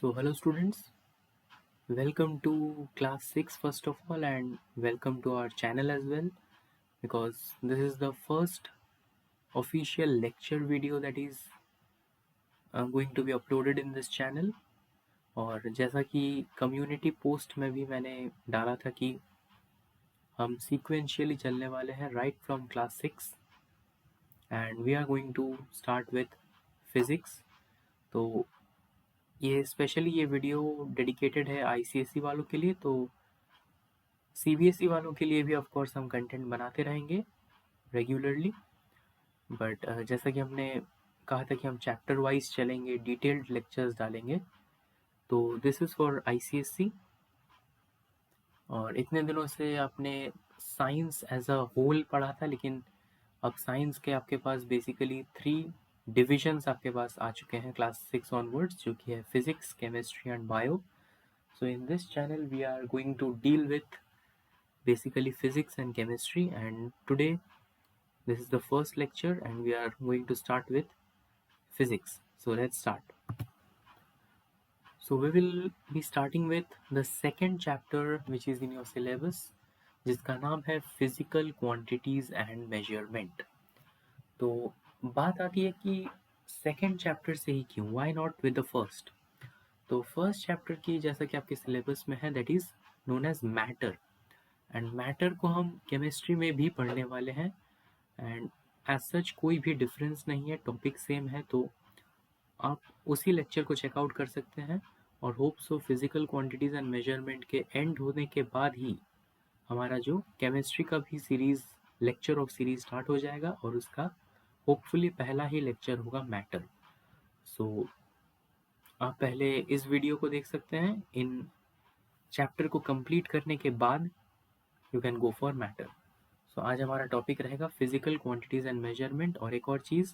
So hello students, welcome to class 6 first of all, and welcome to our channel as well, because this is the first official lecture video that is going to be uploaded in this channel. और जैसा कि community post में भी मैंने डाला था कि हम सीक्वेंशियली चलने वाले हैं right from class 6 and we are going to start with physics. तो ये स्पेशली ये वीडियो डेडिकेटेड है आईसीएसई वालों के लिए, तो सीबीएसई वालों के लिए भी ऑफ कोर्स हम कंटेंट बनाते रहेंगे रेगुलरली। बट जैसा कि हमने कहा था कि हम चैप्टर वाइज चलेंगे, डिटेल्ड लेक्चर्स डालेंगे, तो दिस इज़ फॉर आईसीएसई। और इतने दिनों से आपने साइंस एज अ होल पढ़ा था, लेकिन अब साइंस के आपके पास बेसिकली 3 डिविजन्स आपके पास आ चुके हैं क्लास 6 ऑनवर्ड्स, जो कि है physics, chemistry and bio. So in this channel we are going to deal with basically physics and chemistry, and today this is the first lecture and we are going to start with physics. So let's start. So we will be starting with the second chapter which is in your syllabus, जिसका नाम है physical quantities and measurement. तो बात आती है कि second chapter से ही क्यों, why not with the first? तो फर्स्ट चैप्टर की जैसा कि आपके सिलेबस में है that is known as matter, and matter को हम केमिस्ट्री में भी पढ़ने वाले हैं, एंड एज सच कोई भी डिफरेंस नहीं है, टॉपिक सेम है। तो आप उसी लेक्चर को चेकआउट कर सकते हैं, और hope so physical quantities and measurement के एंड होने के बाद ही हमारा जो केमिस्ट्री का भी series lecture of series start हो जाएगा, और उसका होपफुली पहला ही लेक्चर होगा मैटर। सो आप पहले इस वीडियो को देख सकते हैं, इन चैप्टर को कंप्लीट करने के बाद you can go for matter. So आज हमारा टॉपिक रहेगा फिजिकल क्वांटिटीज़ एंड मेजरमेंट। और एक और चीज़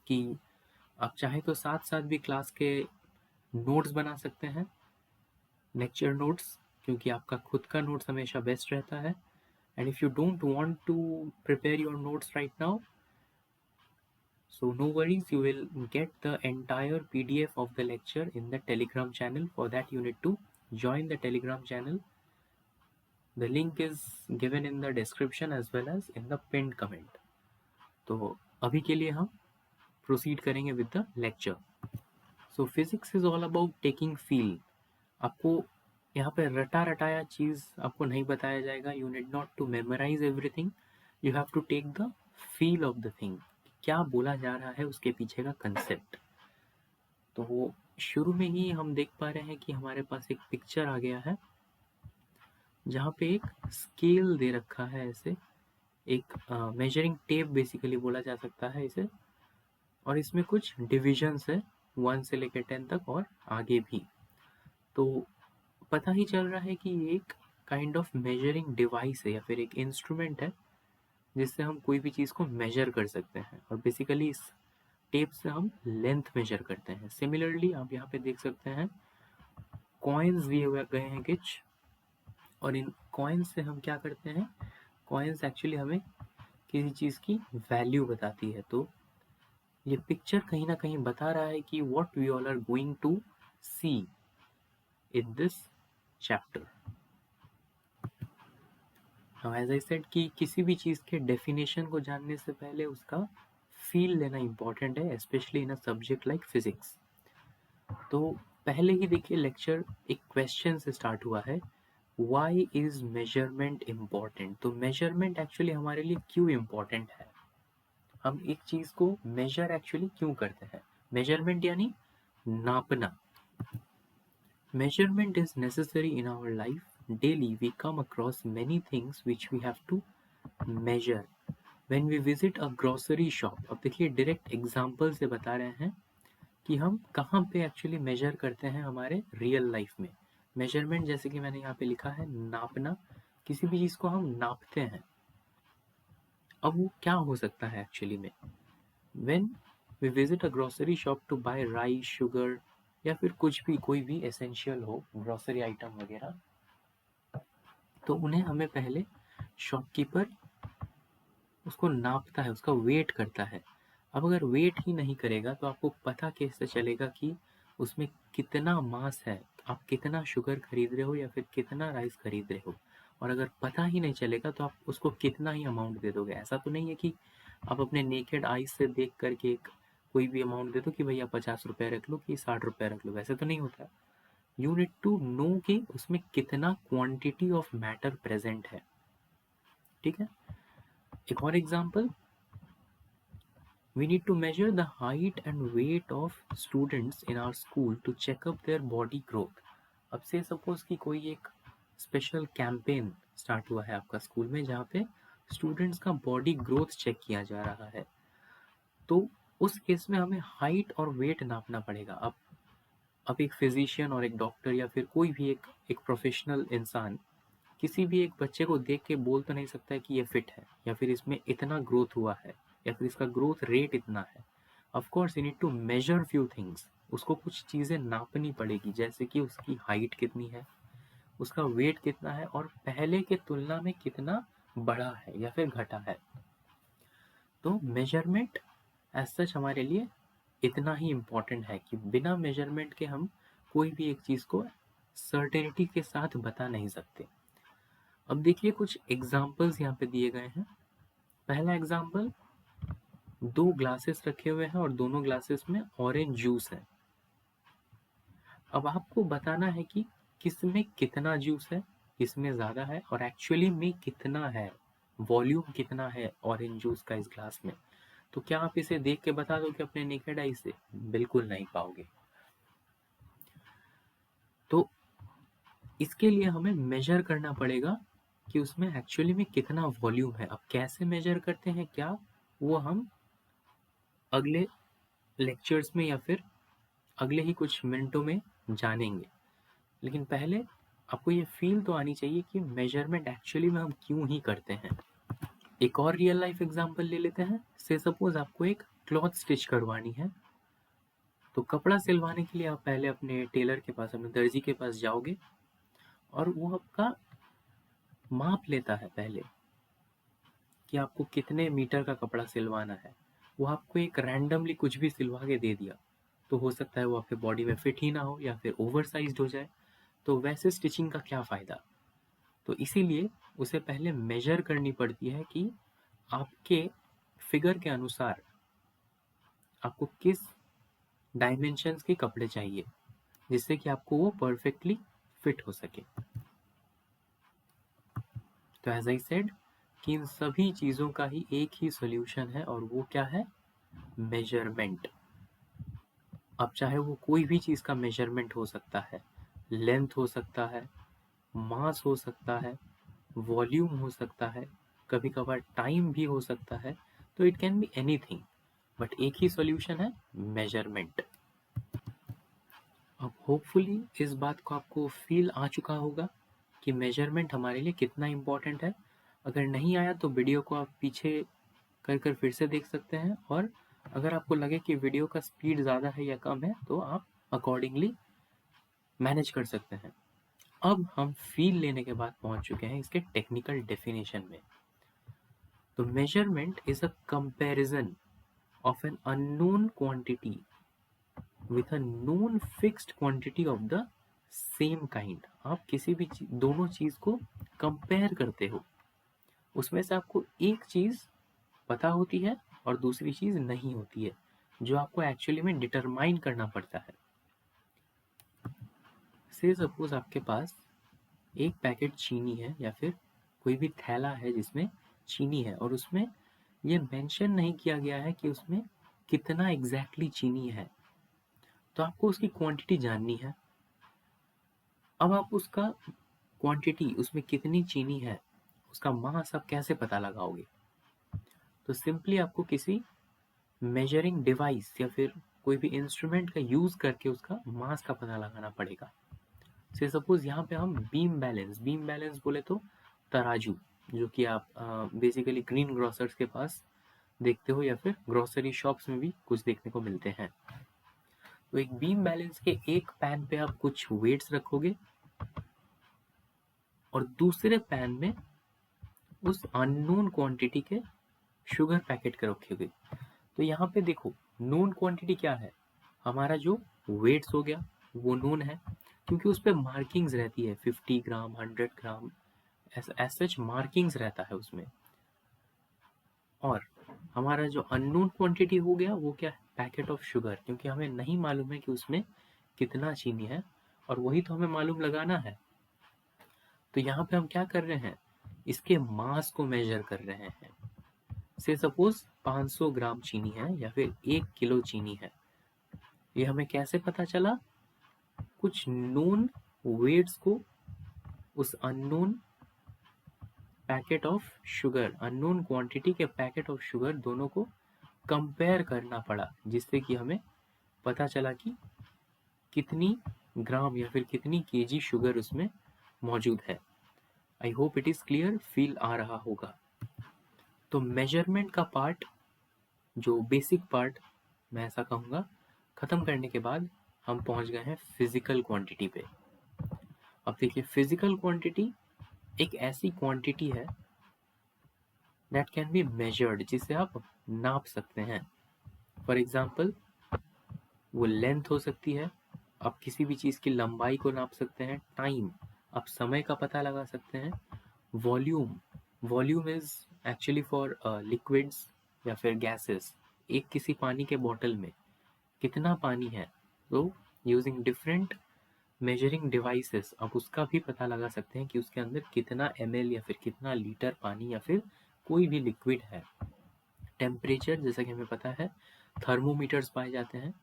कि आप चाहें तो साथ साथ भी क्लास के नोट्स बना सकते हैं, लेक्चर नोट्स, क्योंकि आपका खुद का नोट्स हमेशा बेस्ट रहता है। And if you don't want to prepare your notes right now, so no worries, you will get the entire PDF of the lecture in the Telegram channel. For that you need to join the Telegram channel. The link is given in the description as well as in the pinned comment. तो अभी के लिए हम proceed करेंगे with the lecture. So physics is all about taking feel. आपको यहाँ पे रटा रटाया चीज़ आपको नहीं बताया जाएगा। You need not to memorise everything, you have to take the feel of the thing, क्या बोला जा रहा है उसके पीछे का कंसेप्ट। तो वो शुरू में ही हम देख पा रहे हैं कि हमारे पास एक पिक्चर आ गया है, जहाँ पे एक स्केल दे रखा है, ऐसे एक मेजरिंग टेप बेसिकली बोला जा सकता है इसे, और इसमें कुछ डिविजन्स है 1 से लेकर 10 तक और आगे भी। तो पता ही चल रहा है कि ये एक काइंड ऑफ मेजरिंग डिवाइस है या फिर एक इंस्ट्रूमेंट है, जिससे हम कोई भी चीज़ को मेजर कर सकते हैं, और बेसिकली इस टेप से हम लेंथ मेजर करते हैं। सिमिलरली आप यहाँ पे देख सकते हैं कॉइन्स दिए गए हैं कुछ, और इन कॉइन्स से हम क्या करते हैं, कॉइन्स एक्चुअली हमें किसी चीज़ की वैल्यू बताती है। तो ये पिक्चर कहीं ना कहीं बता रहा है कि what we all are going to see in this chapter. Now as I said कि किसी भी चीज़ के डेफिनेशन को जानने से पहले उसका फील लेना इम्पॉर्टेंट है, specially in a subject like physics. तो पहले ही देखिए लेक्चर एक क्वेश्चन से स्टार्ट हुआ है, वाई इज मेजरमेंट इम्पॉर्टेंट। तो मेजरमेंट एक्चुअली हमारे लिए क्यों इम्पॉर्टेंट है, हम एक चीज़ को मेजर एक्चुअली क्यों करते हैं। मेजरमेंट यानी नापना। Measurement is necessary in our life. Daily we come across many things which we have to measure. When we visit a grocery shop, अब देखिए डायरेक्ट एग्जांपल से बता रहे हैं कि हम कहाँ पे एक्चुअली मेजर करते हैं हमारे रियल लाइफ में। मेजरमेंट जैसे कि मैंने यहाँ पे लिखा है नापना, किसी भी चीज़ को हम नापते हैं। अब वो क्या हो सकता है एक्चुअली में, When we visit a grocery shop to buy rice, sugar, या फिर कुछ भी कोई भी एसेंशियल हो ग्रोसरी आइटम वगैरह, तो उन्हें हमें पहले शॉपकीपर उसको नापता है, उसका वेट करता है। अब अगर वेट ही नहीं करेगा तो आपको पता कैसे चलेगा कि उसमें कितना मास है, आप कितना शुगर खरीद रहे हो या फिर कितना राइस खरीद रहे हो, और अगर पता ही नहीं चलेगा तो आप उसको कितना ही अमाउंट दे दोगे। ऐसा तो नहीं है कि आप अपने नेकेड आईज से देख करके कोई भी अमाउंट दे दो कि भैया 50 रुपये रख लो कि 60 रुपये रख लो, वैसे तो नहीं होता। यू नीड टू नो कि उसमें कितना क्वांटिटी ऑफ मैटर प्रेजेंट है। ठीक है, एक और example, we need to measure the height and weight of students in our school to check up their body growth. अब से सपोज कि कोई एक स्पेशल कैंपेन स्टार्ट हुआ है आपका स्कूल में जहाँ पे स्टूडेंट्स का बॉडी ग्रोथ चेक किया जा रहा है, तो उस केस में हमें हाइट और वेट नापना पड़ेगा। अब एक फिजिशियन और एक डॉक्टर या फिर कोई भी एक प्रोफेशनल इंसान किसी भी एक बच्चे को देख के बोल तो नहीं सकता है कि ये फिट है या फिर इसमें इतना ग्रोथ हुआ है या फिर इसका ग्रोथ रेट इतना है। Of course you need to measure few things, उसको कुछ चीज़ें नापनी पड़ेगी, जैसे कि उसकी हाइट कितनी है, उसका वेट कितना है और पहले के तुलना में कितना बढ़ा है या फिर घटा है। तो मेजरमेंट एज सच हमारे लिए इतना ही इम्पोर्टेंट है कि बिना मेजरमेंट के हम कोई भी एक चीज़ को सर्टेनिटी के साथ बता नहीं सकते। अब देखिए कुछ एग्जाम्पल्स यहाँ पे दिए गए हैं। पहला एग्जाम्पल, 2 ग्लासेस रखे हुए हैं और दोनों ग्लासेस में ऑरेंज जूस है। अब आपको बताना है कि किसमें कितना जूस है, किसमें ज़्यादा है और एक्चुअली में कितना है, वॉल्यूम कितना है ऑरेंज जूस का इस ग्लास में। तो क्या आप इसे देख के बता दोगे अपने नेकेड आई से? बिल्कुल नहीं पाओगे। तो इसके लिए हमें मेजर करना पड़ेगा कि उसमें एक्चुअली में कितना वॉल्यूम है। अब कैसे मेजर करते हैं क्या, वो हम अगले लेक्चर्स में या फिर अगले ही कुछ मिनटों में जानेंगे। लेकिन पहले आपको ये फील तो आनी चाहिए कि मेजरमेंट एक्चुअली में हम क्यों ही करते हैं। एक और रियल लाइफ एग्जांपल ले लेते हैं। से सपोज आपको एक क्लॉथ स्टिच करवानी है, तो कपड़ा सिलवाने के लिए आप पहले अपने टेलर के पास, अपने दर्जी के पास जाओगे और वो आपका माप लेता है पहले कि आपको कितने मीटर का कपड़ा सिलवाना है। वो आपको एक रैंडमली कुछ भी सिलवा के दे दिया, तो हो सकता है वो आपके बॉडी में फिट ही ना हो या फिर ओवर साइज्ड हो जाए, तो वैसे स्टिचिंग का क्या फ़ायदा। तो इसीलिए उसे पहले मेजर करनी पड़ती है कि आपके फिगर के अनुसार आपको किस डायमेंशंस के कपड़े चाहिए जिससे कि आपको वो परफेक्टली फिट हो सके। तो एज आई सेड कि इन सभी चीज़ों का ही एक ही सॉल्यूशन है और वो क्या है, मेजरमेंट। अब चाहे वो कोई भी चीज़ का मेजरमेंट हो सकता है, लेंथ हो सकता है, मास हो सकता है, वॉल्यूम हो सकता है, कभी कभार टाइम भी हो सकता है, तो it can be anything, but एक ही सॉल्यूशन है, मेजरमेंट। अब होपफुली इस बात को आपको फील आ चुका होगा कि मेजरमेंट हमारे लिए कितना इम्पोर्टेंट है। अगर नहीं आया तो वीडियो को आप पीछे कर फिर से देख सकते हैं, और अगर आपको लगे कि वीडियो का स्पीड ज़्यादा है या कम है तो आप अकॉर्डिंगली मैनेज कर सकते हैं। अब हम फील लेने के बाद पहुंच चुके हैं इसके टेक्निकल डेफिनेशन में। तो measurement is a comparison of an unknown quantity with a known fixed quantity of the same kind. आप किसी भी दोनों चीज को कंपेयर करते हो, उसमें से आपको एक चीज पता होती है और दूसरी चीज नहीं होती है, जो आपको एक्चुअली में डिटरमाइन करना पड़ता है। से सपोज आपके पास एक पैकेट चीनी है या फिर कोई भी थैला है जिसमें चीनी है और उसमें ये मेंशन नहीं किया गया है कि उसमें कितना एग्जैक्टली चीनी है, तो आपको उसकी क्वांटिटी जाननी है। अब आप उसका क्वांटिटी, उसमें कितनी चीनी है, उसका मास आप कैसे पता लगाओगे? तो सिंपली आपको किसी मेजरिंग डिवाइस या फिर कोई भी इंस्ट्रूमेंट का यूज करके उसका मास का पता लगाना पड़ेगा। से सपोज यहाँ पे हम बीम बैलेंस बोले तो तराजू, जो कि आप बेसिकली ग्रीन ग्रोसर्स के पास देखते हो या फिर ग्रोसरी शॉप्स में भी कुछ देखने को मिलते हैं। तो एक बीम बैलेंस के एक पैन पे आप कुछ वेट्स रखोगे और दूसरे पैन में उस अननोन क्वांटिटी के शुगर पैकेट के रखोगे। तो यहाँ पे देखो नोन क्वांटिटी क्या है, हमारा जो वेट्स हो गया वो नोन है क्योंकि उस पर मार्किंग्स रहती है 50 ग्राम 100 ग्राम एज सच मार्किंग्स रहता है उसमें। और हमारा जो अननोन क्वांटिटी हो गया वो क्या है, पैकेट ऑफ शुगर, क्योंकि हमें नहीं मालूम है कि उसमें कितना चीनी है और वही तो हमें मालूम लगाना है। तो यहाँ पे हम क्या कर रहे हैं, इसके मास को मेजर कर रहे हैं। से सपोज 500 ग्राम चीनी है या फिर 1 किलो चीनी है। ये हमें कैसे पता चला, कुछ नोन वेट्स को उस unknown packet of sugar, unknown quantity के पैकेट ऑफ शुगर दोनों को कंपेयर करना पड़ा, जिससे कि हमें पता चला कि कितनी ग्राम या फिर कितनी केजी शुगर उसमें मौजूद है। I hope it is clear, feel आ रहा होगा। तो मेजरमेंट का पार्ट, जो बेसिक पार्ट मैं ऐसा कहूँगा, ख़त्म करने के बाद हम पहुँच गए हैं फिजिकल क्वांटिटी पे। अब देखिए, फिजिकल क्वांटिटी एक ऐसी क्वांटिटी है दैट कैन बी मेजर्ड, जिसे आप नाप सकते हैं। फॉर एग्जाम्पल, वो लेंथ हो सकती है, आप किसी भी चीज़ की लंबाई को नाप सकते हैं। टाइम, आप समय का पता लगा सकते हैं। Volume, volume is actually for liquids या फिर गैसेस। एक किसी पानी के बॉटल में कितना पानी है, तो यूजिंग डिफरेंट मेजरिंग डिवाइसेस आप उसका भी पता लगा सकते हैं कि उसके अंदर कितना ml या फिर कितना लीटर पानी या फिर कोई भी लिक्विड है। टेम्परेचर, जैसा कि हमें पता है थर्मोमीटर्स पाए जाते हैं,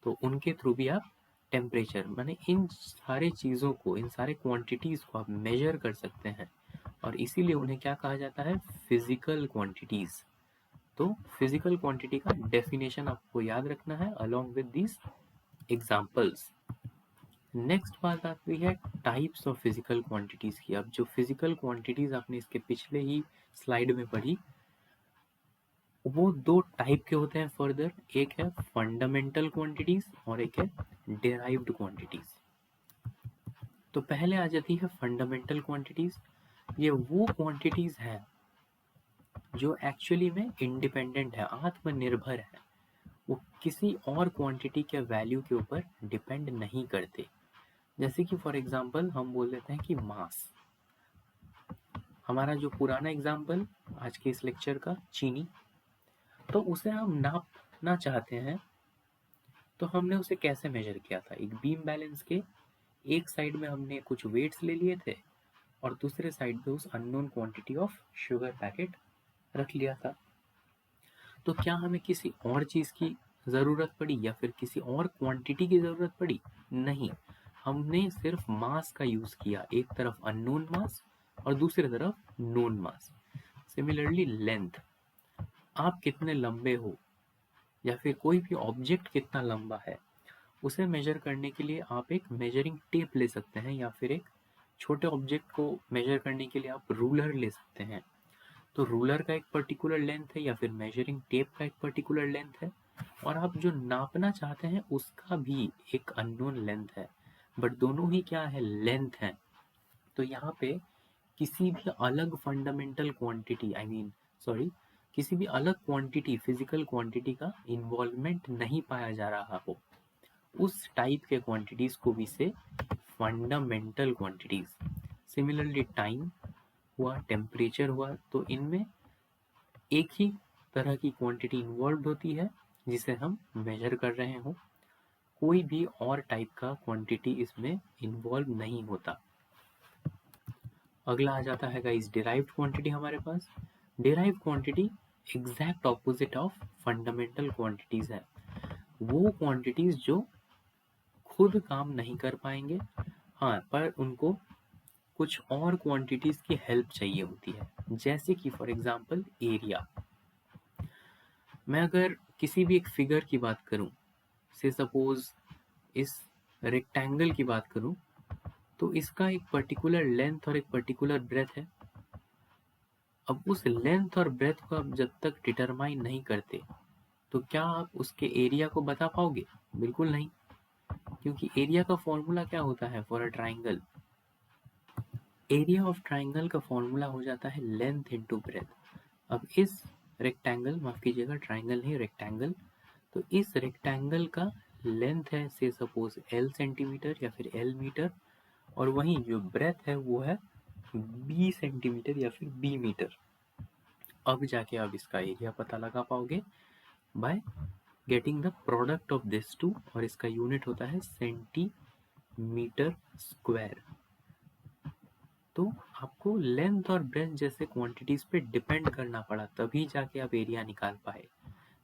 तो उनके थ्रू भी आप टेम्परेचर, माने इन सारे चीज़ों को, इन सारे क्वांटिटीज़ को आप मेजर कर सकते हैं, और इसीलिए उन्हें क्या कहा जाता है, फिजिकल क्वांटिटीज़। तो फिजिकल क्वांटिटी का डेफिनेशन आपको याद रखना है along with these examples. Next बात आती है टाइप्स ऑफ फिजिकल क्वांटिटीज़ की। अब जो फिजिकल क्वांटिटीज़ आपने इसके पिछले ही स्लाइड में पढ़ी, वो दो टाइप के होते हैं फर्दर, एक है फंडामेंटल क्वांटिटीज और एक है डेराइव्ड क्वांटिटीज। तो पहले आ जाती है फंडामेंटल क्वांटिटीज। ये वो क्वांटिटीज हैं जो एक्चुअली में इंडिपेंडेंट है, आत्मनिर्भर है, वो किसी और क्वांटिटी के वैल्यू के ऊपर डिपेंड नहीं करते। जैसे कि फॉर एग्जांपल हम बोल देते हैं कि मास, हमारा जो पुराना एग्जांपल आज के इस लेक्चर का चीनी, तो उसे हम नापना चाहते हैं, तो हमने उसे कैसे मेजर किया था, एक बीम बैलेंस के एक साइड में हमने कुछ वेट्स ले लिए थे और दूसरे साइड पे उस unknown quantity of sugar packet रख लिया था। तो क्या हमें किसी और चीज़ की ज़रूरत पड़ी या फिर किसी और क्वांटिटी की ज़रूरत पड़ी? नहीं, हमने सिर्फ मास का यूज़ किया, एक तरफ अननोन मास और दूसरी तरफ नोन मास। सिमिलरली लेंथ, आप कितने लंबे हो या फिर कोई भी ऑब्जेक्ट कितना लंबा है, उसे मेजर करने के लिए आप एक मेजरिंग टेप ले सकते हैं, या फिर एक छोटे ऑब्जेक्ट को मेजर करने के लिए आप रूलर ले सकते हैं। तो रूलर का एक पर्टिकुलर लेंथ है या फिर मेजरिंग टेप का एक पर्टिकुलर लेंथ है, और आप जो नापना चाहते हैं उसका भी एक अननोन लेंथ है, बट दोनों ही क्या है, लेंथ है। तो यहाँ पे किसी भी अलग fundamental quantity, I mean sorry, किसी भी अलग क्वांटिटी, फिजिकल क्वांटिटी का इन्वॉल्वमेंट नहीं पाया जा रहा हो, उस टाइप के क्वांटिटीज को भी से फंडामेंटल क्वांटिटीज। सिमिलरली टाइम हुआ, टेम्परेचर हुआ, तो इनमें एक ही तरह की क्वांटिटी इन्वॉल्व होती है जिसे हम मेजर कर रहे हो, कोई भी और टाइप का क्वांटिटी इसमें इन्वॉल्व नहीं होता। अगला आ जाता है गाइस डिराइव्ड क्वांटिटी हमारे पास। Derived quantity exact opposite of fundamental quantities है। वो क्वांटिटीज जो खुद काम नहीं कर पाएंगे, हाँ, पर उनको कुछ और क्वांटिटीज की हेल्प चाहिए होती है। जैसे कि फॉर एग्जांपल एरिया, मैं अगर किसी भी एक फिगर की बात करूं, से सपोज इस रेक्टेंगल की बात करूं, तो इसका एक पर्टिकुलर लेंथ और एक पर्टिकुलर ब्रेथ है। अब उस लेंथ और ब्रेथ को आप जब तक डिटरमाइन नहीं करते, तो क्या आप उसके एरिया को बता पाओगे? बिल्कुल नहीं, क्योंकि एरिया का फॉर्मूला क्या होता है for a triangle? Area of triangle का फॉर्मूला हो जाता है लेंथ इनटू ब्रेथ। अब इस रेक्टेंगल, माफ कीजिएगा ट्राइंगल नहीं रेक्टेंगल, तो इस रेक्टेंगल का लेंथ है से सपोज L सेंटीमीटर या फिर L मीटर, और वहीं जो ब्रेथ है वो है B सेंटीमीटर या फिर B मीटर। अब जाके आप इसका एरिया पता लगा पाओगे by getting the product of this two, और इसका यूनिट होता है सेंटीमीटर स्क्वायर। तो आपको लेंथ और ब्रेथ जैसे क्वांटिटीज पे डिपेंड करना पड़ा, तभी जाके आप एरिया निकाल पाए।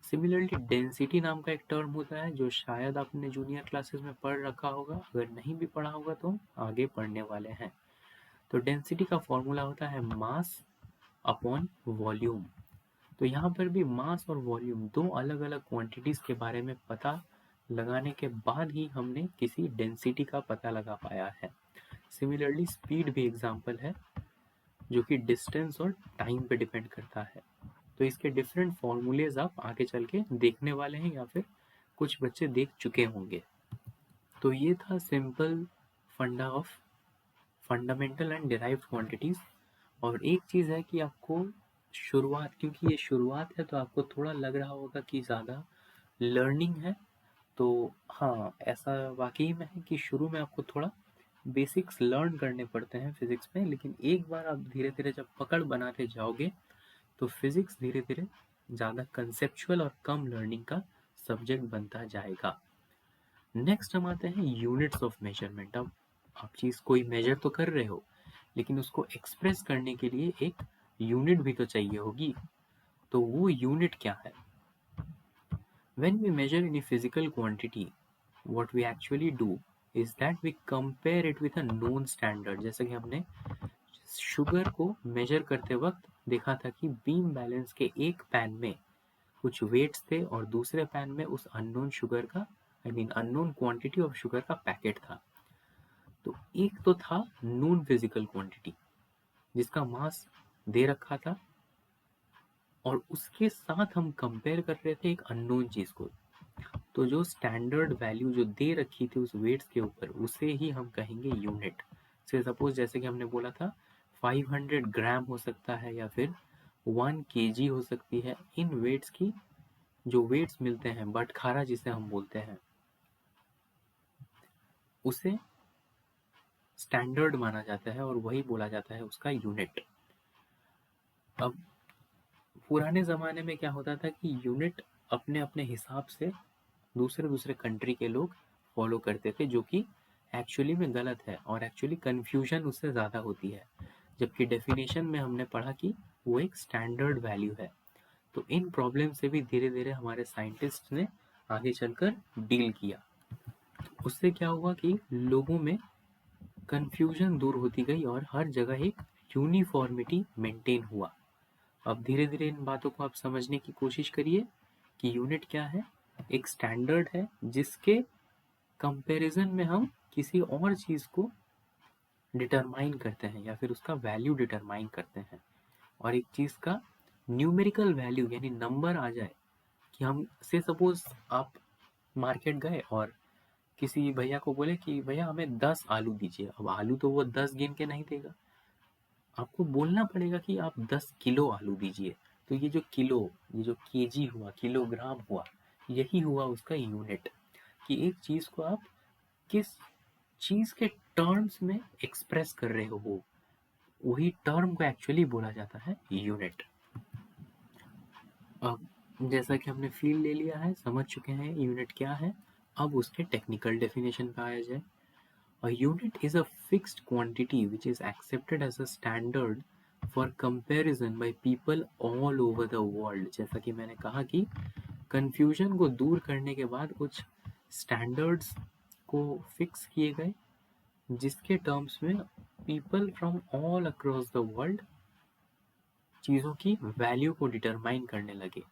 सिमिलरली डेंसिटी नाम का एक टर्म होता है जो शायद आपने जूनियर क्लासेस में पढ़ रखा होगा, अगर नहीं भी पढ़ा होगा तो आगे पढ़ने वाले हैं। तो डेंसिटी का फॉर्मूला होता है मास अपॉन वॉल्यूम। तो यहाँ पर भी मास और वॉल्यूम दो अलग अलग क्वांटिटीज के बारे में पता लगाने के बाद ही हमने किसी डेंसिटी का पता लगा पाया है। सिमिलरली स्पीड भी एग्जाम्पल है जो कि डिस्टेंस और टाइम पे डिपेंड करता है। तो इसके डिफरेंट फॉर्मूलेज आप आगे चल के देखने वाले हैं या फिर कुछ बच्चे देख चुके होंगे। तो ये था सिंपल फंडा of fundamental and derived quantities. और एक चीज़ है कि आपको शुरुआत, क्योंकि ये शुरुआत है तो आपको थोड़ा लग रहा होगा कि ज़्यादा लर्निंग है, तो हाँ ऐसा वाकई में है कि शुरू में आपको थोड़ा बेसिक्स लर्न करने पड़ते हैं फिज़िक्स में, लेकिन एक बार आप धीरे धीरे जब पकड़ बनाते जाओगे तो फिज़िक्स धीरे धीरे ज़्यादा कंसेप्चुअल और कम लर्निंग का सब्जेक्ट बनता जाएगा। नेक्स्ट हम आते हैं यूनिट्स ऑफ मेजरमेंट। अब आप चीज़ कोई मेजर तो कर रहे हो, लेकिन उसको एक्सप्रेस करने के लिए एक यूनिट भी तो चाहिए होगी। तो वो यूनिट क्या है? When we measure any physical quantity, what we actually do is that we compare it with a known standard। जैसे कि हमने शुगर को मेजर करते वक्त देखा था कि बीम बैलेंस के एक पैन में कुछ वेट्स थे और दूसरे पैन में उस अननोन शुगर का, अननोन क्वांटिटी ऑफ शुगर का पैकेट था। तो एक तो था नोन फिजिकल क्वांटिटी जिसका मास दे रखा था, और उसके साथ हम कंपेयर कर रहे थे एक अननोन चीज को। तो जो स्टैंडर्ड वैल्यू जो दे रखी थी उस वेट्स के ऊपर, उसे ही हम कहेंगे यूनिट। से सपोज जैसे कि हमने बोला था 500 ग्राम हो सकता है या फिर 1 kg हो सकती है। इन वेट्स की जो वेट्स मिलते हैं, बटखारा जिसे हम बोलते हैं, उसे स्टैंडर्ड माना जाता है और वही बोला जाता है उसका यूनिट। अब पुराने ज़माने में क्या होता था कि यूनिट अपने अपने हिसाब से दूसरे दूसरे कंट्री के लोग फॉलो करते थे, जो कि एक्चुअली में गलत है और एक्चुअली कन्फ्यूजन उससे ज़्यादा होती है। जबकि डेफिनेशन में हमने पढ़ा कि वो एक स्टैंडर्ड वैल्यू है। तो इन प्रॉब्लम से भी धीरे धीरे हमारे साइंटिस्ट ने आगे चलकर डील किया। उससे क्या हुआ कि लोगों में कन्फ्यूजन दूर होती गई और हर जगह एक यूनिफॉर्मिटी मेंटेन हुआ। अब धीरे धीरे इन बातों को आप समझने की कोशिश करिए कि यूनिट क्या है। एक स्टैंडर्ड है जिसके कंपैरिजन में हम किसी और चीज़ को डिटरमाइन करते हैं या फिर उसका वैल्यू डिटरमाइन करते हैं। और एक चीज़ का न्यूमेरिकल वैल्यू यानी नंबर आ जाए कि हम से सपोज आप मार्केट गए और किसी भैया को बोले कि भैया हमें 10 आलू दीजिए। अब आलू तो वो 10 गिन के नहीं देगा, आपको बोलना पड़ेगा कि आप 10 किलो आलू दीजिए। तो ये जो किलो, ये जो केजी हुआ, किलोग्राम हुआ, यही हुआ उसका यूनिट। कि एक चीज़ को आप किस चीज़ के टर्म्स में एक्सप्रेस कर रहे हो, वही टर्म को एक्चुअली बोला जाता है यूनिट। अब जैसा कि हमने फील ले लिया है, समझ चुके हैं यूनिट क्या है, अब उसके टेक्निकल डेफिनेशन पे आया जाए। A unit is a fixed quantity which is accepted as a standard for comparison by people all over the world। जैसा कि मैंने कहा कि confusion को दूर करने के बाद कुछ standards को fix किए गए जिसके terms में people from all across the world चीज़ों की value को determine करने लगे,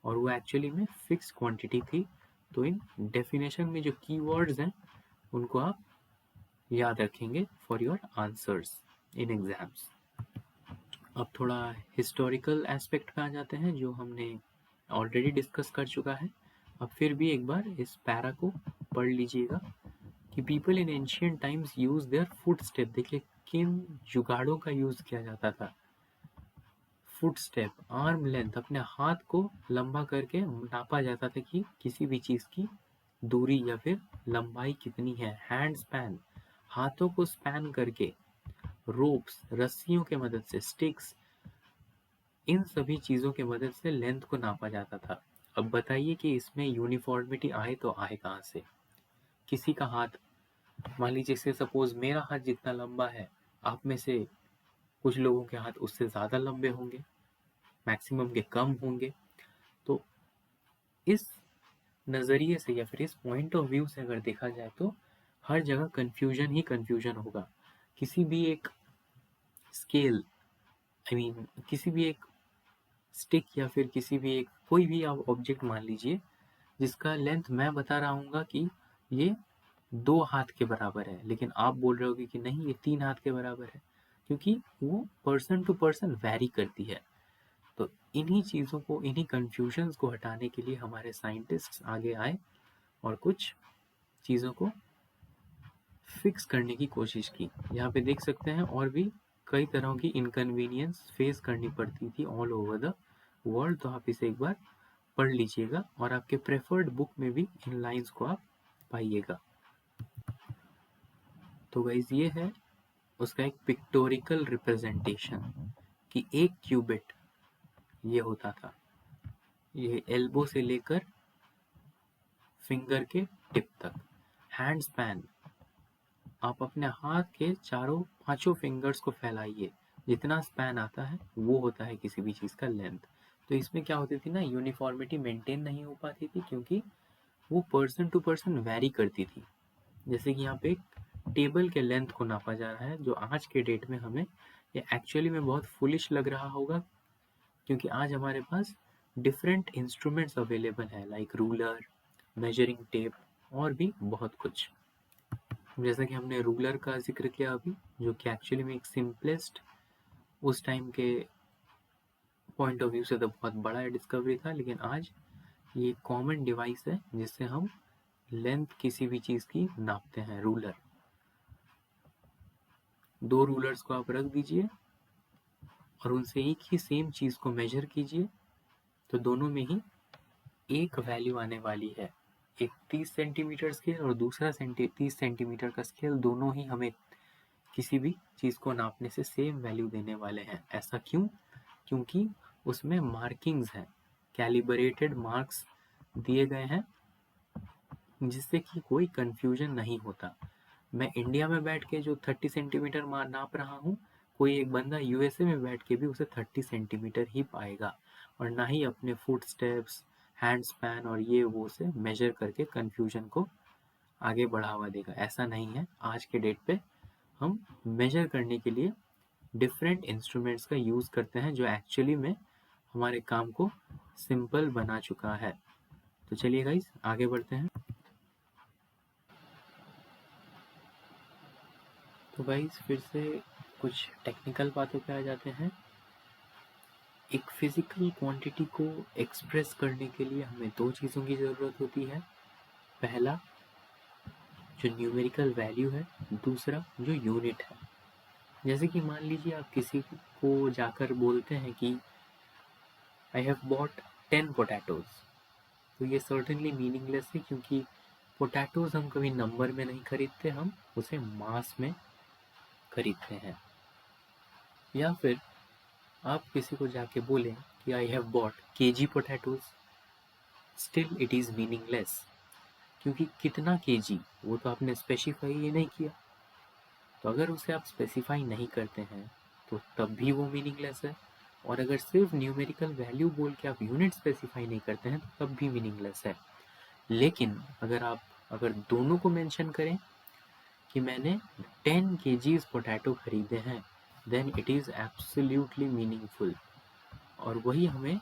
और वो actually में fixed quantity थी। तो इन definition में जो keywords हैं उनको आप याद रखेंगे for your answers in exams. अब थोड़ा हिस्टोरिकल एस्पेक्ट पे आ जाते हैं जो हमने ऑलरेडी डिस्कस कर चुका है। अब फिर भी एक बार इस पैरा को पढ़ लीजिएगा कि people in ancient times use their foot step. देखिए किन जुगाड़ों का यूज किया जाता था। फुट स्टेप, आर्म लेंथ, अपने हाथ को लंबा करके नापा जाता था कि किसी भी चीज़ की दूरी या फिर लंबाई कितनी है। हैंड स्पैन, हाथों को स्पैन करके, रोप्स, रस्सियों के मदद से, स्टिक्स, इन सभी चीज़ों के मदद से लेंथ को नापा जाता था। अब बताइए कि इसमें यूनिफॉर्मिटी आए तो आए कहाँ से। किसी का हाथ, मान लीजिए से सपोज मेरा हाथ जितना लंबा है, आप में से कुछ लोगों के हाथ उससे ज़्यादा लंबे होंगे, मैक्सिमम के कम होंगे। तो इस नज़रिए से या फिर इस पॉइंट ऑफ व्यू से अगर देखा जाए तो हर जगह कन्फ्यूजन ही कन्फ्यूजन होगा। किसी भी एक स्केल, किसी भी एक स्टिक या फिर किसी भी एक कोई भी आप ऑब्जेक्ट मान लीजिए जिसका लेंथ मैं बता रहा हूँ कि ये 2 हाथ के बराबर है, लेकिन आप बोल रहे होगे कि नहीं ये 3 हाथ के बराबर है, क्योंकि वो पर्सन टू पर्सन वैरी करती है। तो इन्हीं चीज़ों को, इन्हीं कन्फ्यूजन्स को हटाने के लिए हमारे साइंटिस्ट्स आगे आए और कुछ चीज़ों को फिक्स करने की कोशिश की। यहाँ पे देख सकते हैं और भी कई तरह की इनकन्वीनियंस फेस करनी पड़ती थी ऑल ओवर द वर्ल्ड। तो आप इसे एक बार पढ़ लीजिएगा और आपके प्रेफर्ड बुक में भी इन लाइंस को आप पाइएगा। तो गाइस ये है उसका एक पिक्टोरिकल रिप्रेजेंटेशन कि एक क्यूबिट ये होता था, ये एल्बो से लेकर फिंगर के टिप तक। हैंड स्पैन, आप अपने हाथ के चारों पांचों फिंगर्स को फैलाइए, जितना स्पैन आता है वो होता है किसी भी चीज़ का लेंथ। तो इसमें क्या होती थी ना, यूनिफॉर्मिटी मेंटेन नहीं हो पाती थी क्योंकि वो पर्सन टू पर्सन वैरी करती थी। जैसे कि यहाँ पे एक टेबल के लेंथ को नापा जा रहा है, जो आज के डेट में हमें ये एक्चुअली में बहुत फुलिश लग रहा होगा, क्योंकि आज हमारे पास डिफरेंट इंस्ट्रूमेंट्स अवेलेबल हैं लाइक रूलर, मेजरिंग टेप और भी बहुत कुछ। जैसा कि हमने रूलर का जिक्र किया अभी, जो कि एक्चुअली में एक सिंपलेस्ट, उस टाइम के पॉइंट ऑफ व्यू से तो बहुत बड़ा डिस्कवरी था, लेकिन आज ये कॉमन डिवाइस है जिससे हम लेंथ किसी भी चीज़ की नापते हैं। रूलर, 2 रूलर्स को आप रख दीजिए और उनसे एक ही सेम चीज़ को मेजर कीजिए, तो दोनों में ही एक वैल्यू आने वाली है। एक 30 सेंटीमीटर स्केल और दूसरा 30 सेंटीमीटर का स्केल, दोनों ही हमें किसी भी चीज़ को नापने से सेम वैल्यू देने वाले हैं। ऐसा क्यों? क्योंकि उसमें मार्किंग्स हैं, कैलिब्रेटेड मार्क्स दिए गए हैं, जिससे कि कोई कन्फ्यूजन नहीं होता। मैं इंडिया में बैठ के जो 30 सेंटीमीटर नाप रहा हूँ, कोई एक बंदा यूएसए में बैठ के भी उसे 30 सेंटीमीटर ही पाएगा, और ना ही अपने फुट स्टेप्स, हैंड स्पैन और ये वो से मेजर करके कन्फ्यूजन को आगे बढ़ावा देगा। ऐसा नहीं है। आज के डेट पे हम मेजर करने के लिए डिफरेंट इंस्ट्रूमेंट्स का यूज़ करते हैं, जो एक्चुअली में हमारे काम को सिंपल बना चुका है। तो चलिए गाइस आगे बढ़ते हैं। तो गाइस फिर से कुछ टेक्निकल बातों पे आ जाते हैं। एक फिजिकल क्वांटिटी को एक्सप्रेस करने के लिए हमें 2 चीज़ों की ज़रूरत होती है। पहला जो न्यूमेरिकल वैल्यू है, दूसरा जो यूनिट है। जैसे कि मान लीजिए आप किसी को जाकर बोलते हैं कि आई हैव बॉट 10 पोटैटोज, तो ये सर्टेनली मीनिंगलेस है, क्योंकि पोटैटोज हम कभी नंबर में नहीं खरीदते, हम उसे मास में खरीदते हैं। या फिर आप किसी को जाके बोलें कि I have bought KG potatoes, still it is meaningless, क्योंकि कितना केजी वो तो आपने स्पेसिफाई ही नहीं किया। तो अगर उसे आप स्पेसिफाई नहीं करते हैं तो तब भी वो मीनिंगलेस है, और अगर सिर्फ न्यूमेरिकल वैल्यू बोल के आप यूनिट स्पेसिफाई नहीं करते हैं तो तब भी मीनिंगलेस है। लेकिन अगर दोनों को मेंशन करें कि मैंने 10 kgs पोटैटो खरीदे हैं, then it is absolutely meaningful, और वही हमें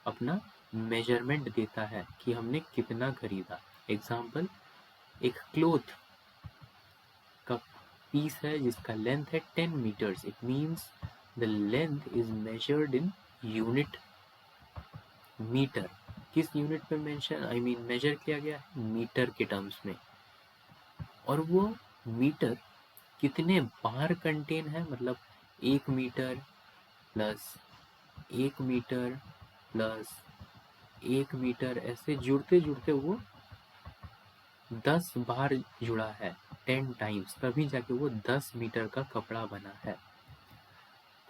अपना मेजरमेंट देता है कि हमने कितना खरीदा। एग्जाम्पल, एक क्लोथ का पीस है जिसका लेंथ है 10 metres, it means the length is measured in unit metre. किस यूनिट पे मेजर किया गया है? मीटर के टर्म्स में। और वो मीटर कितने बार कंटेन है, मतलब 1 metre plus 1 metre plus 1 metre, ऐसे जुड़ते जुड़ते वो 10 बार जुड़ा है, 10 टाइम्स, तभी जाके वो 10 मीटर का कपड़ा बना है।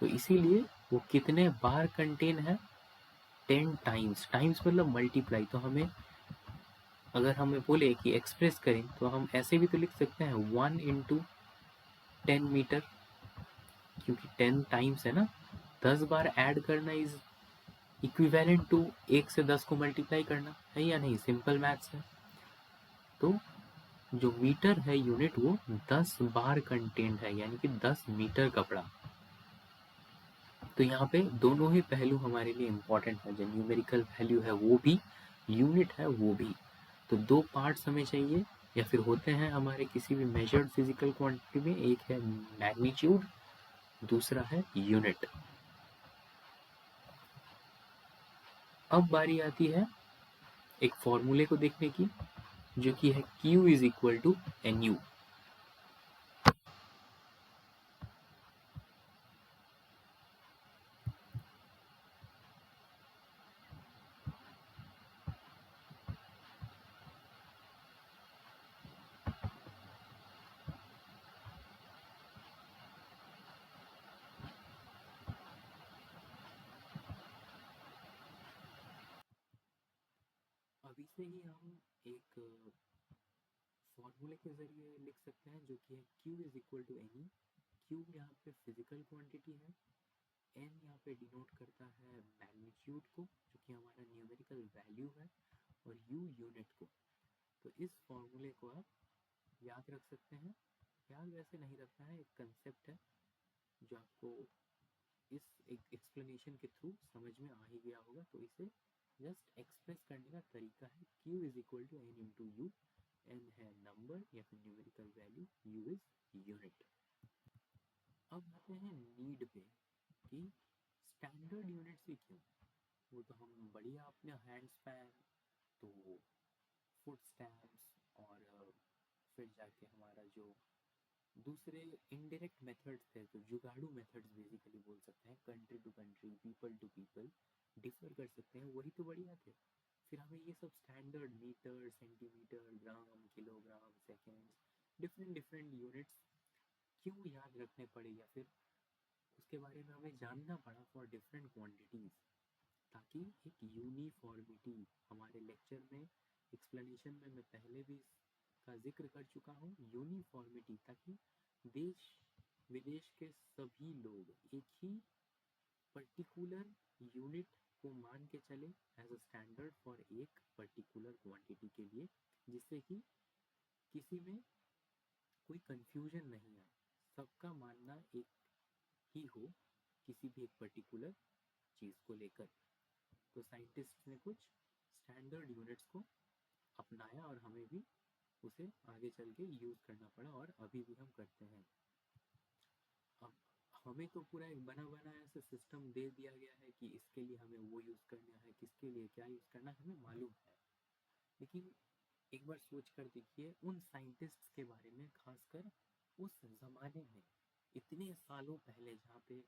तो इसीलिए वो कितने बार कंटेन है, 10 टाइम्स। टाइम्स मतलब मल्टीप्लाई। तो हमें अगर हमें बोले कि एक्सप्रेस करें तो हम ऐसे भी तो लिख सकते हैं 1 इंटू 10 मीटर, क्योंकि 10 टाइम्स है ना, 10 बार ऐड करना इज इक्विवेलेंट टू 1 से 10 को मल्टीप्लाई करना, है या नहीं? सिंपल मैथ्स है। तो जो मीटर है यूनिट, वो 10 बार कंटेंट है, यानी कि 10 मीटर कपड़ा। तो यहाँ पे दोनों ही पहलू हमारे लिए इम्पोर्टेंट है, जो न्यूमेरिकल वैल्यू है वो भी, यूनिट है वो भी। तो दो पार्ट्स हमें चाहिए, या फिर होते हैं हमारे किसी भी मेजर्ड फिजिकल क्वांटिटी में, एक है मैग्नीट्यूड, दूसरा है यूनिट। अब बारी आती है एक फॉर्मूले को देखने की, जो कि है Q is equal to NU। अभी से ही हम एक फॉर्मूले के जरिए लिख सकते हैं, जो कि है Q is equal to NE। Q यहाँ पे फिजिकल क्वांटिटी है, N यहाँ पे डिनोट करता है मैग्नीट्यूड को, जो कि हमारा न्यूमेरिकल वैल्यू है, और U यूनिट को। तो इस फॉर्मूले को आप याद रख सकते हैं। याद वैसे नहीं रखना है, एक कंसेप्ट है जो आपको इस एक एक्सप्लेनेशन के थ्रू समझ में आ ही गया होगा। तो इसे जस्ट एक्सप्रेस करने का तरीका है Q is equal to N into U. N है नंबर या फिर numerical value, U is unit. अब आते हैं नीड पे, कि स्टैंडर्ड यूनिट से क्यों? वो तो हम बढ़िया अपने हैंड स्पैन, तो फुट स्टैम्प्स, और फिर जाके हमारा जो दूसरे इनडायरेक्ट मेथड्स थे, तो जुगाड़ू मेथड्स बेसिकली बोल सकते हैं, country to country, people to people differ कर सकते हैं, वही तो बढ़िया थे। फिर हमें ये सब standard metre, centimetre, gram, kilogram, seconds, different different units क्यों याद रखने पड़े, या फिर उसके बारे में हमें जानना पड़ा फॉर डिफरेंट क्वांटिटीज, ताकि एक यूनिफॉर्मिटी। हमारे लेक्चर में एक्सप्लेनेशन में मैं पहले भी इसका जिक्र कर चुका हूँ, यूनिफॉर्मिटी, ताकि देश विदेश के सभी लोग एक ही पर्टिकुलर यूनिट को मान के चले एज अ स्टैंडर्ड फॉर एक पर्टिकुलर क्वांटिटी के लिए, जिससे कि किसी में कोई कंफ्यूजन नहीं आए, सबका मानना एक ही हो किसी भी एक पर्टिकुलर चीज़ को लेकर। तो साइंटिस्ट ने कुछ स्टैंडर्ड यूनिट्स को अपनाया, और हमें भी उसे आगे चल के यूज़ करना पड़ा, और अभी भी हम करते हैं। अब हमें तो पूरा एक बना बनाया सा सिस्टम दे दिया गया है कि इसके लिए हमें वो यूज़ करना है, किसके लिए क्या यूज़ करना है, हमें मालूम है। लेकिन एक बार सोच कर देखिए उन साइंटिस्ट्स के बारे में, खासकर उस ज़माने में, इतने सालों पहले, जहाँ पे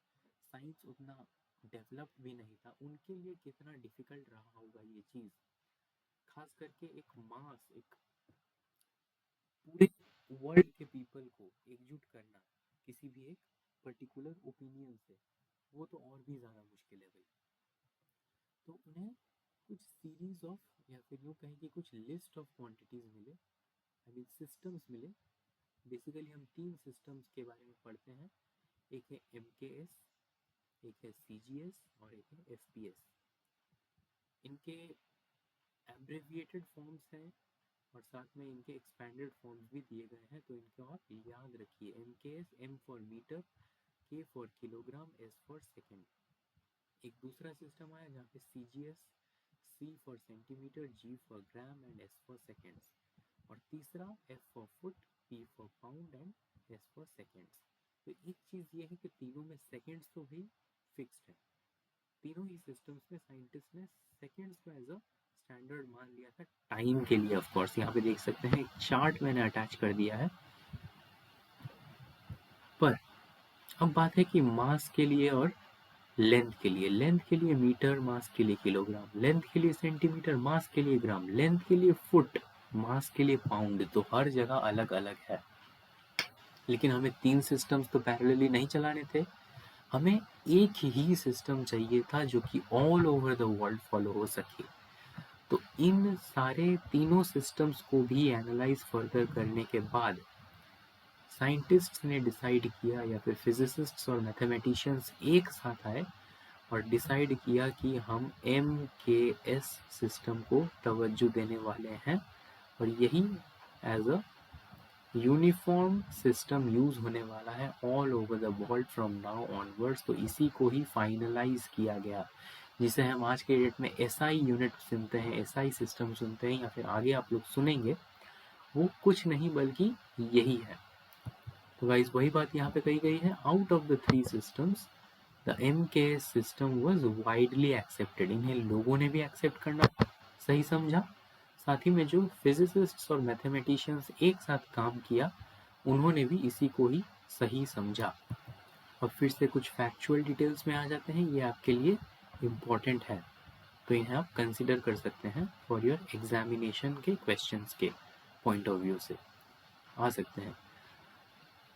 साइंस उतना डेवलप्ड भी नहीं था, उनके लिए कितना डिफिकल्ट रहा होगा ये चीज़। खास करके एक मास, एक पूरे वर्ल्ड के पीपल को एकजुट करना किसी भी एक पर्टिकुलर ओपिनियन से, वो तो और भी ज़्यादा मुश्किल है भाई। तो उन्हें कुछ सीरीज ऑफ, या फिर यूँ कहें कि कुछ लिस्ट ऑफ क्वांटिटीज़ मिले, आई मीन सिस्टम्स मिले। बेसिकली हम तीन सिस्टम्स के बारे में पढ़ते हैं, एक है MKS, एक है CGS, और एक है FPS। इनके एब्रेविएटेड फॉर्म्स हैं, और साथ में इनके एक्सपैंडेड फॉर्म्स भी दिए गए हैं, तो इनको आप याद रखिए। MKS, M for metre, K for kilogram, S for second. एक दूसरा सिस्टम आया जहाँ पे CGS, C for centimetre, G for gram, and S for seconds. और तीसरा F for foot, P for pound, and S for seconds. तो एक चीज़ ये है कि तीनों में सेकेंड्स तो भी फिक्स्ड है। तीनों ही सिस्टम्स में साइंटिस्ट ने सेकेंड्स को एज अ स्टैंडर्ड मान लिया था टाइम के लिए। ऑफ कोर्स यहाँ पे देख सकते हैं, एक चार्ट मैंने अटैच कर दिया है। पर अब बात है कि मास के लिए और लेंथ के लिए। लेंथ के लिए मीटर, मास के लिए किलोग्राम, लेंथ के लिए सेंटीमीटर, मास के लिए ग्राम, लेंथ के लिए फुट, मास के लिए पाउंड, तो हर जगह अलग अलग है। लेकिन हमें 3 सिस्टम्स तो पैरेलली नहीं चलाने थे, हमें एक ही सिस्टम चाहिए था जो कि all over the world follow हो सके। तो इन सारे तीनों सिस्टम्स को भी एनालाइज फर्दर करने के बाद साइंटिस्ट्स ने डिसाइड किया, या फिर फिजिसिस्ट्स और मैथमेटिशियंस एक साथ आए और डिसाइड किया कि हम MKS सिस्टम को तवज्जो देने वाले हैं, और यही as a uniform system use होने वाला है all over the world from now onwards. तो इसी को ही फाइनलाइज किया गया, जिसे हम आज के डेट में SI यूनिट सुनते हैं, SI सिस्टम सुनते हैं, या फिर आगे आप लोग सुनेंगे, वो कुछ नहीं बल्कि यही है। तो गाइस वही बात यहाँ पे कही गई है, out of the 3 systems the MKS system was widely accepted. इन्हें लोगों ने भी एक्सेप्ट करना सही समझा, साथ ही में जो फिजिसिस्ट्स और मैथमेटिशियंस एक साथ काम किया उन्होंने भी इसी को ही सही समझा। अब फिर से कुछ फैक्चुअल डिटेल्स में आ जाते हैं, ये आपके लिए इम्पोर्टेंट है, तो इन्हें आप कंसिडर कर सकते हैं फॉर योर एग्जामिनेशन के क्वेश्चंस के पॉइंट ऑफ व्यू से आ सकते हैं।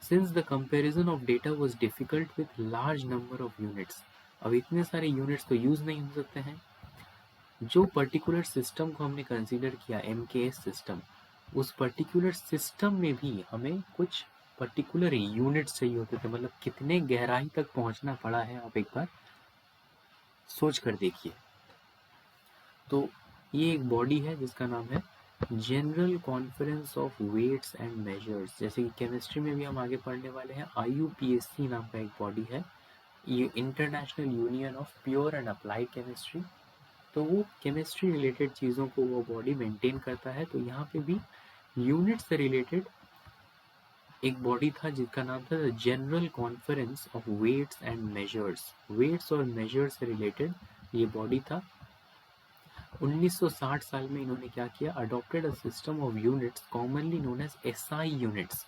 Since the comparison of data was difficult with large number of units, अब इतने सारे यूनिट्स तो यूज नहीं हो सकते हैं। जो पर्टिकुलर सिस्टम को हमने कंसीडर किया MKS सिस्टम, उस पर्टिकुलर सिस्टम में भी हमें कुछ पर्टिकुलर यूनिट्स चाहिए होते थे। मतलब कितने गहराई तक पहुंचना पड़ा है, आप एक बार सोच कर देखिए। तो ये एक बॉडी है जिसका नाम है General Conference of Weights and Measures. जैसे कि केमिस्ट्री में भी हम आगे पढ़ने वाले हैं, IUPAC नाम का एक बॉडी है, ये international union of pure and applied chemistry. तो वो केमिस्ट्री रिलेटेड चीज़ों को वो बॉडी मेंटेन करता है। तो यहाँ पे भी यूनिट से रिलेटेड एक बॉडी था जिसका नाम था General Conference of Weights and Measures. Weights और मेजर्स से रिलेटेड ये बॉडी था। 1960 साल में इन्होंने क्या किया, adopted a system of units commonly known as SI यूनिट्स।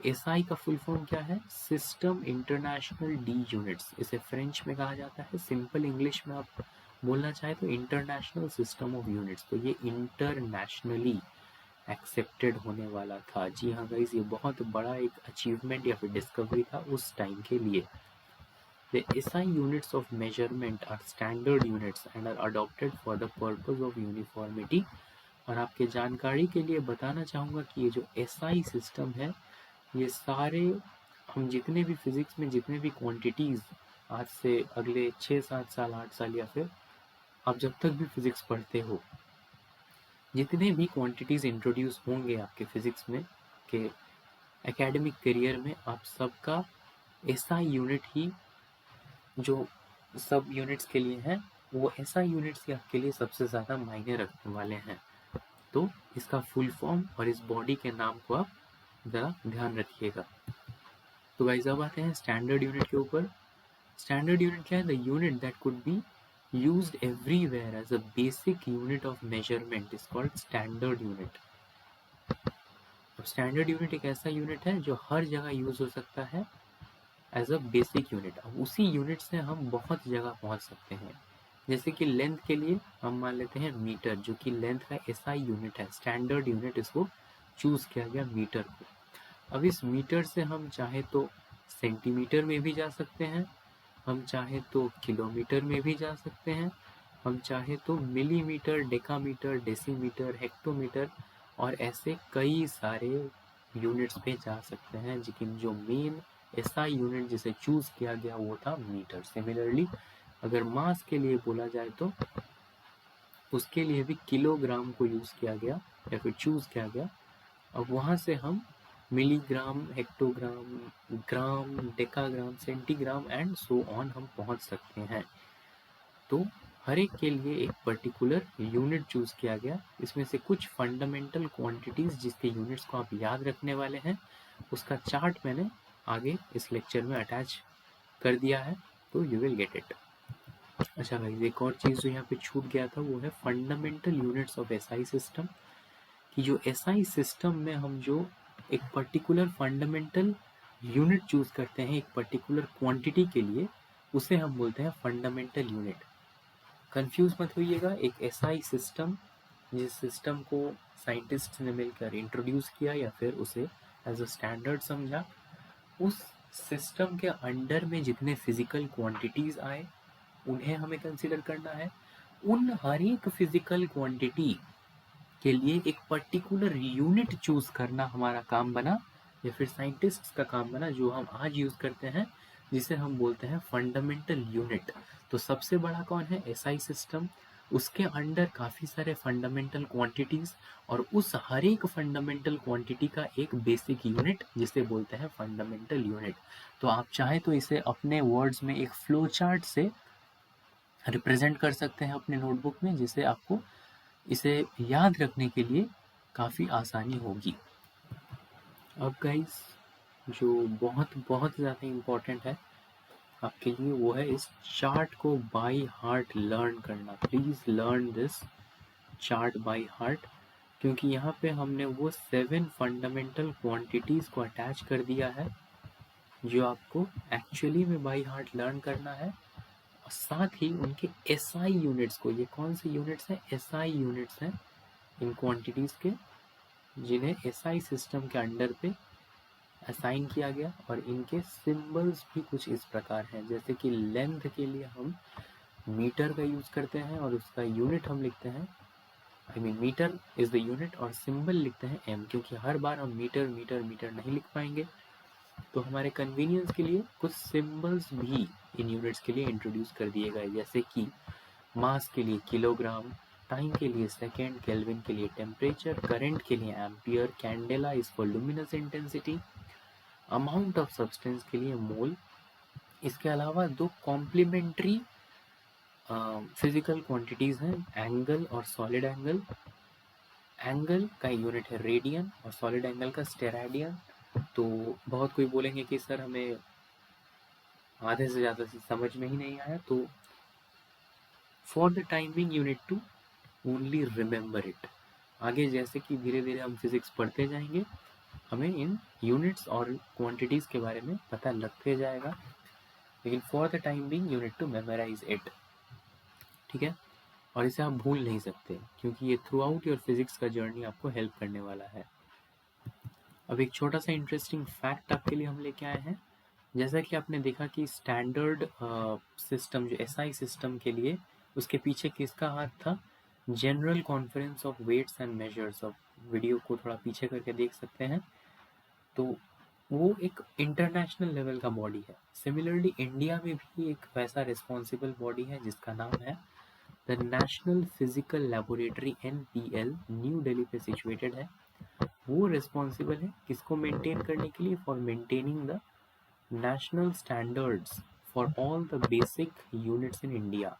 SI का फुल फॉर्म क्या है, सिस्टम इंटरनेशनल डी यूनिट्स। इसे फ्रेंच में कहा जाता है, सिंपल इंग्लिश में आप बोलना चाहे तो इंटरनेशनल सिस्टम ऑफ यूनिट्स। तो ये इंटरनेशनली एक्सेप्टेड होने वाला था। जी हाँ गाइस, ये बहुत बड़ा एक अचीवमेंट या फिर डिस्कवरी था उस टाइम के लिए। The SI units of measurement are standard units and are adopted for the purpose of uniformity। और आपके जानकारी के लिए बताना चाहूँगा कि ये जो SI सिस्टम है, ये सारे हम जितने भी फिजिक्स में जितने भी क्वांटिटीज़ आज से अगले 6-7 साल 8 साल या फिर आप जब तक भी फिजिक्स पढ़ते हो, जितने भी क्वांटिटीज़ इंट्रोड्यूस होंगे आपके फिजिक्स में के एकेडमिक करियर में, आप सबका SI यूनिट ही जो सब यूनिट्स के लिए हैं, वो SI यूनिट्स ही आपके लिए सबसे ज़्यादा मायने रखने वाले हैं। तो इसका फुल फॉर्म और इस बॉडी के नाम को आप ज़रा ध्यान रखिएगा। तो गाइस अब आते हैं स्टैंडर्ड यूनिट के ऊपर। स्टैंडर्ड यूनिट क्या है, the unit that could be used everywhere as a basic unit of measurement is called standard unit। अब स्टैंडर्ड यूनिट एक ऐसा यूनिट है जो हर जगह यूज हो सकता है एज अ बेसिक यूनिट। अब उसी यूनिट से हम बहुत जगह पहुंच सकते हैं। जैसे कि लेंथ के लिए हम मान लेते हैं मीटर, जो कि लेंथ का SI यूनिट है, स्टैंडर्ड यूनिट इसको चूज किया गया मीटर को। अब इस मीटर से हम चाहे तो सेंटीमीटर में भी जा सकते हैं, हम चाहे तो किलोमीटर में भी जा सकते हैं, हम चाहे तो मिलीमीटर, डेकामीटर, डेसीमीटर, हेक्टोमीटर और ऐसे कई सारे यूनिट्स पे जा सकते हैं। लेकिन जो मेन SI यूनिट जिसे चूज किया गया वो था मीटर। सिमिलरली अगर मास के लिए बोला जाए तो उसके लिए भी किलोग्राम को यूज किया गया या फिर चूज किया गया। अब वहां से हम milligram, hectogram, gram, decagram, centigram and so on हम पहुंच सकते हैं। तो हर एक के लिए एक पर्टिकुलर यूनिट चूज किया गया। इसमें से कुछ फंडामेंटल क्वांटिटीज जिसके यूनिट्स को आप याद रखने वाले हैं, उसका चार्ट मैंने आगे इस लेक्चर में अटैच कर दिया है, तो यू विल गेट इट। अच्छा गाइस, एक और चीज़ जो यहाँ पे छूट गया था वो है fundamental units of SI system. कि जो SI सिस्टम में हम जो एक पर्टिकुलर फंडामेंटल यूनिट चूज करते हैं एक पर्टिकुलर क्वांटिटी के लिए, उसे हम बोलते हैं फंडामेंटल यूनिट। कंफ्यूज मत होइएगा, एक SI सिस्टम जिस सिस्टम को साइंटिस्ट ने मिलकर इंट्रोड्यूस किया या फिर उसे एज अ स्टैंडर्ड समझा, उस सिस्टम के अंडर में जितने फिजिकल क्वांटिटीज आए उन्हें हमें कंसिडर करना है। उन हर एक फिजिकल क्वांटिटी के लिए एक पर्टिकुलर यूनिट चूज करना हमारा काम बना, या फिर साइंटिस्ट्स का काम बना, जो हम आज यूज करते हैं, जिसे हम बोलते हैं फंडामेंटल यूनिट। तो सबसे बड़ा कौन है? SI system. उसके अंडर काफी सारे फंडामेंटल क्वांटिटीज, और उस हर एक फंडामेंटल क्वांटिटी का एक बेसिक यूनिट जिसे बोलते हैं फंडामेंटल यूनिट। तो आप चाहे तो इसे अपने वर्ड्स में एक फ्लो चार्ट से रिप्रेजेंट कर सकते हैं अपने नोटबुक में, जिसे आपको इसे याद रखने के लिए काफ़ी आसानी होगी। अब गाइस, जो बहुत बहुत ज़्यादा इम्पोर्टेंट है आपके लिए, वो है इस चार्ट को बाय हार्ट लर्न करना। Please learn this chart by heart, क्योंकि यहाँ पे हमने वो 7 फंडामेंटल क्वांटिटीज़ को अटैच कर दिया है जो आपको एक्चुअली में बाय हार्ट लर्न करना है। और साथ ही उनके एसआई यूनिट्स को, ये कौन से यूनिट्स हैं? एसआई यूनिट्स हैं इन क्वांटिटीज़ के, जिन्हें एसआई सिस्टम के अंडर पे असाइन किया गया। और इनके सिंबल्स भी कुछ इस प्रकार हैं, जैसे कि लेंथ के लिए हम मीटर का यूज़ करते हैं और उसका यूनिट हम लिखते हैं, मीटर इज़ द यूनिट, और सिंबल लिखते हैं एम, क्योंकि हर बार हम मीटर मीटर मीटर नहीं लिख पाएंगे। तो हमारे कन्वीनियंस के लिए कुछ सिंबल्स भी इन यूनिट्स के लिए इंट्रोड्यूस कर दिए गए, जैसे कि मास के लिए किलोग्राम, टाइम के लिए सेकेंड, केल्विन के लिए टेम्परेचर, करंट के लिए ampere, candela is for luminous intensity, amount of substance के लिए मोल। इसके अलावा दो कॉम्प्लीमेंट्री फिजिकल क्वांटिटीज हैं, एंगल और सॉलिड एंगल। एंगल का यूनिट है रेडियन और सॉलिड एंगल का स्टेराडियन। तो बहुत कोई बोलेंगे कि सर हमें आधे से ज़्यादा समझ में ही नहीं आया, तो for the time being you need to only remember it. आगे जैसे कि धीरे धीरे हम फिजिक्स पढ़ते जाएंगे, हमें इन यूनिट्स और क्वांटिटीज़ के बारे में पता लगते जाएगा, लेकिन for the time being you need to memorise it. ठीक है, और इसे आप भूल नहीं सकते, क्योंकि ये थ्रू आउट योर फिजिक्स का जर्नी आपको हेल्प करने वाला है। अब एक छोटा सा इंटरेस्टिंग फैक्ट आपके लिए हम लेके आए हैं। जैसा कि आपने देखा कि स्टैंडर्ड सिस्टम जो एसआई सिस्टम के लिए, उसके पीछे किसका हाथ था? General Conference of Weights and Measures. Of video को थोड़ा पीछे करके देख सकते हैं, तो वो एक इंटरनेशनल लेवल का बॉडी है। सिमिलरली इंडिया में भी एक वैसा रिस्पॉन्सिबल बॉडी है जिसका नाम है the national physical laboratory, NPL, new Delhi पे सिचुएटेड है। वो रिस्पॉन्सिबल है किसको मेंटेन करने के लिए? For maintaining the national standards for all the basic units in India.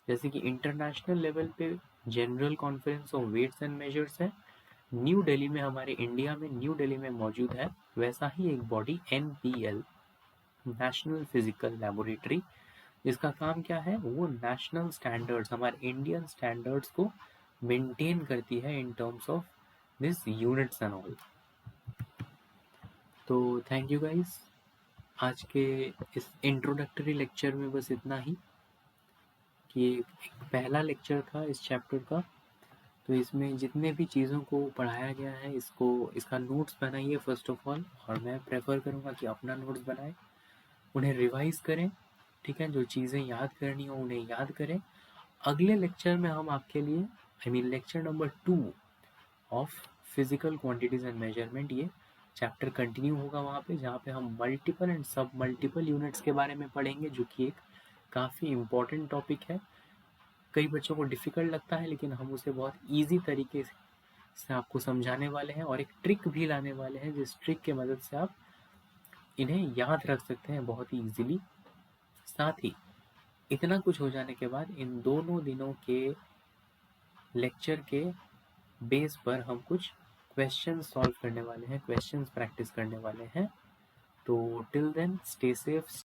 जैसे कि इंटरनेशनल लेवल पे General Conference of Weights and Measures है, न्यू दिल्ली में, हमारे इंडिया में न्यू दिल्ली में मौजूद है, वैसा ही एक body NPL, national physical laboratory, जिसका काम क्या है? वो नेशनल स्टैंडर्ड्स, हमारे इंडियन स्टैंडर्ड्स को मेंटेन करती है in terms of this units and all. तो थैंक यू गाइस, आज के इस इंट्रोडक्टरी लेक्चर में बस इतना ही, कि एक पहला लेक्चर था इस चैप्टर का। तो इसमें जितने भी चीज़ों को पढ़ाया गया है, इसका नोट्स बनाइए फर्स्ट ऑफ ऑल, और मैं प्रेफर करूँगा कि अपना नोट्स बनाएं, उन्हें रिवाइज करें। ठीक है, जो चीज़ें याद करनी हो उन्हें याद करें। अगले लेक्चर में हम आपके लिए lecture number 2 of physical quantities and measurement, ये चैप्टर कंटिन्यू होगा वहाँ पे, जहाँ पे हम मल्टीपल एंड सब मल्टीपल यूनिट्स के बारे में पढ़ेंगे, जो कि एक काफ़ी इम्पोर्टेंट टॉपिक है। कई बच्चों को डिफ़िकल्ट लगता है, लेकिन हम उसे बहुत ईजी तरीके से आपको समझाने वाले हैं, और एक ट्रिक भी लाने वाले हैं, जिस ट्रिक की मदद से आप इन्हें याद रख सकते हैं बहुत ही ईजिली। साथ ही इतना कुछ हो जाने के बाद इन दोनों दिनों के लेक्चर के बेस पर हम कुछ क्वेश्चन सॉल्व करने वाले हैं, क्वेश्चंस प्रैक्टिस करने वाले हैं। तो टिल देन स्टे सेफ।